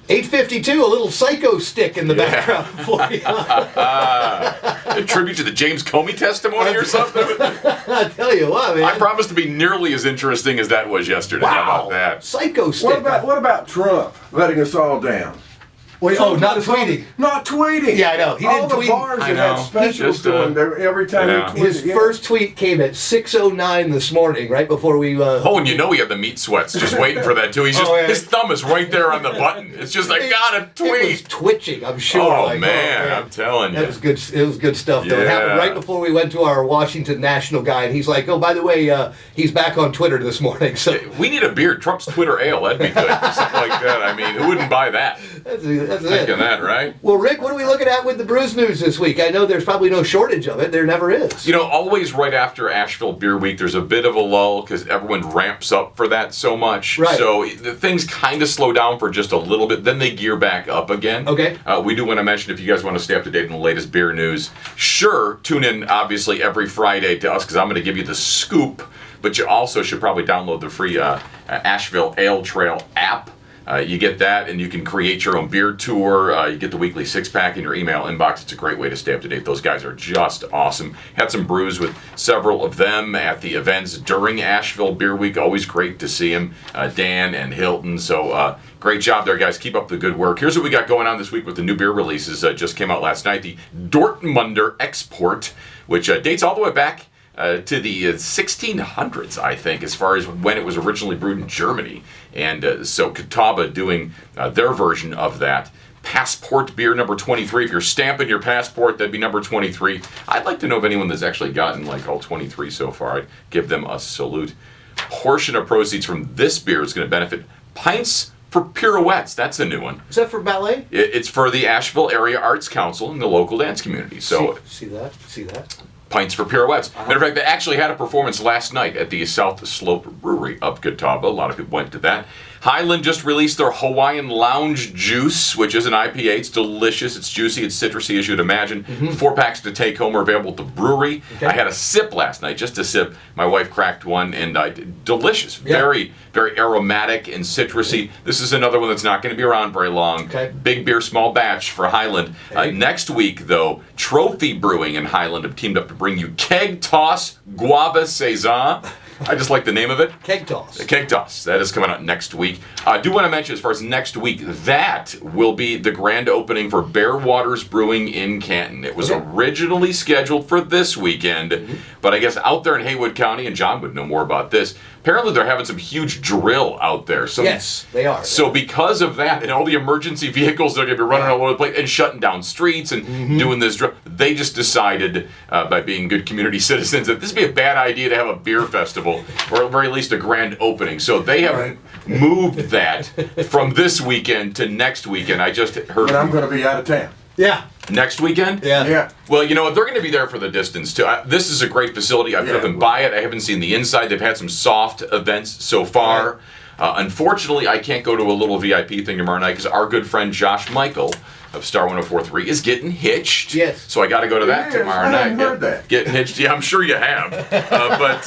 8:52, a little Psycho stick in the background for you. A tribute to the James Comey testimony or something? I tell you what, man. I promise to be nearly as interesting as that was yesterday. Wow. How about that? Psycho stick. What about Trump letting us all down? Wait, not tweeting. Not tweeting. Yeah, I know. He didn't tweet. All the bars that had specials to him every time he tweeted. His first tweet came at 6:09 this morning, right before we... Oh, and you know he had the meat sweats just waiting for that, too. He's just his thumb is right there on the button. It's just, I gotta tweet. It was twitching, I'm sure. Oh, man, I'm telling you. That was good. It was good stuff, though. It happened right before we went to our Washington National guy, and he's like, oh, by the way, he's back on Twitter this morning. So we need a beer. Trump's Twitter ale. That'd be good. Something like that. I mean, who wouldn't buy that? That's Thinking that, right? Well, Rick, what are we looking at with the Brews news this week? I know there's probably no shortage of it. There never is. You know, always right after Asheville Beer Week, there's a bit of a lull because everyone ramps up for that so much. Right. So the things kind of slow down for just a little bit, then they gear back up again. Okay. We do want to mention, if you guys want to stay up to date on the latest beer news, sure, tune in, obviously, every Friday to us because I'm going to give you the scoop, but you also should probably download the free Asheville Ale Trail app. You get that, and you can create your own beer tour. You get the weekly six-pack in your email inbox. It's a great way to stay up to date. Those guys are just awesome. Had some brews with several of them at the events during Asheville Beer Week. Always great to see them, Dan and Hilton. So great job there, guys. Keep up the good work. Here's what we got going on this week with the new beer releases. Just came out last night. The Dortmunder Export, which dates all the way back to the 1600s, I think, as far as when it was originally brewed in Germany. And so Catawba doing their version of that. Passport beer number 23. If you're stamping your passport, that'd be number 23. I'd like to know of anyone that's actually gotten like all 23 so far. I'd give them a salute. Portion of proceeds from this beer is going to benefit Pints for Pirouettes. That's a new one. Is that for ballet? It's for the Asheville Area Arts Council and the local dance community. So see that. Pints for Pirouettes. Matter of fact, they actually had a performance last night at the South Slope Brewery up Catawba. A lot of people went to that. Highland just released their Hawaiian Lounge Juice, which is an IPA. It's delicious. It's juicy. It's citrusy, as you'd imagine. 4 packs to take home are available at the brewery. Okay. I had a sip last night, just a sip. My wife cracked one, and delicious. Yeah. Very, very aromatic and citrusy. This is another one that's not going to be around very long. Okay. Big beer, small batch for Highland. Okay. Next week, though, Trophy Brewing and Highland have teamed up to bring you Keg Toss Guava Saison. I just like the name of it. Keg Toss. Keg Toss. That is coming out next week. I do want to mention, as far as next week, that will be the grand opening for Bear Waters Brewing in Canton. It was originally scheduled for this weekend, but I guess out there in Haywood County, and John would know more about this, apparently they're having some huge drill out there. So, yes, they are. So because of that, and all the emergency vehicles that are going to be running all over the place and shutting down streets and doing this drill, they just decided, by being good community citizens, that this would be a bad idea to have a beer festival, or at very least a grand opening. So they have moved that from this weekend to next weekend. I just heard. And I'm going to be out of town. Yeah. Next weekend? Yeah. Well, you know, they're going to be there for the distance, too. This is a great facility. I've driven by it. I haven't seen the inside. They've had some soft events so far. Unfortunately, I can't go to a little VIP thing tomorrow night because our good friend Josh Michael of Star 104.3 is getting hitched. Yes. So I got to go to that tomorrow night. I haven't heard that. Getting hitched. Yeah, I'm sure you have. But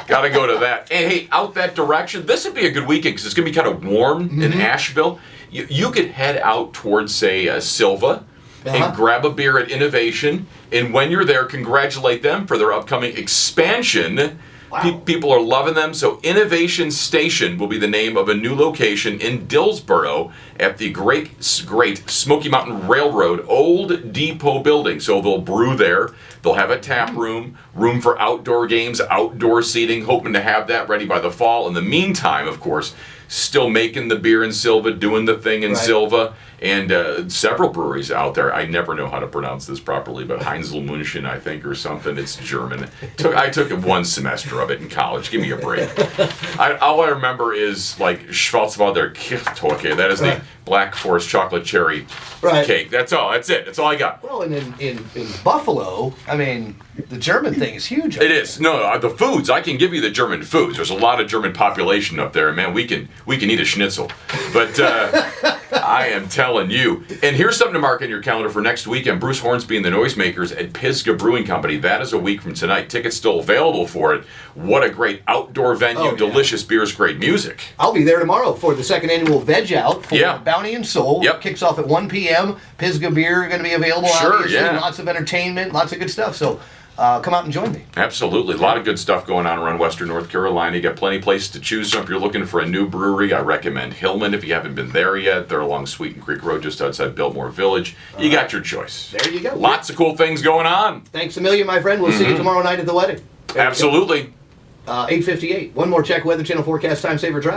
got to go to that. And hey, out that direction, this would be a good weekend because it's going to be kind of warm in Asheville. You could head out towards, say, Silva and grab a beer at Innovation. And when you're there, congratulate them for their upcoming expansion. Wow. People are loving them. So Innovation Station will be the name of a new location in Dillsboro at the great Smoky Mountain Railroad Old Depot building. So they'll brew there. They'll have a tap room for outdoor games, outdoor seating, hoping to have that ready by the fall. In the meantime, of course, still making the beer in Silva, doing the thing in Silva, and several breweries out there. I never know how to pronounce this properly, but Heinzelmünchen, I think, or something. It's German. I took one semester of it in college. Give me a break. All I remember is like Schwarzwälder Kirschtorte. That is the Black Forest chocolate cherry cake. That's all. That's it. That's all I got. Well, and in Buffalo, I mean, the German thing is huge. It is. No, the foods. I can give you the German foods. There's a lot of German population up there, man. We can eat a schnitzel, but I am telling you. And here's something to mark in your calendar for next weekend. Bruce Hornsby and the Noisemakers at Pisgah Brewing Company. That is a week from tonight. Tickets still available for it. What a great outdoor venue. Oh, yeah. Delicious beers, great music. I'll be there tomorrow for the second annual Veg Out for Yeah. Bounty and Soul. Yep. Kicks off at 1 p.m. Pisgah beer going to be available. Sure, obviously. yeah. Lots of entertainment, lots of good stuff. So come out and join me. Absolutely. A lot of good stuff going on around Western North Carolina. You got plenty of places to choose from. If you're looking for a new brewery, I recommend Hillman if you haven't been there yet. They're along Sweeten Creek Road just outside Biltmore Village. You got your choice. There you go. Lots of cool things going on. Thanks a million, my friend. We'll see you tomorrow night at the wedding. Absolutely. 8:58. One more check. Weather Channel forecast time saver traffic.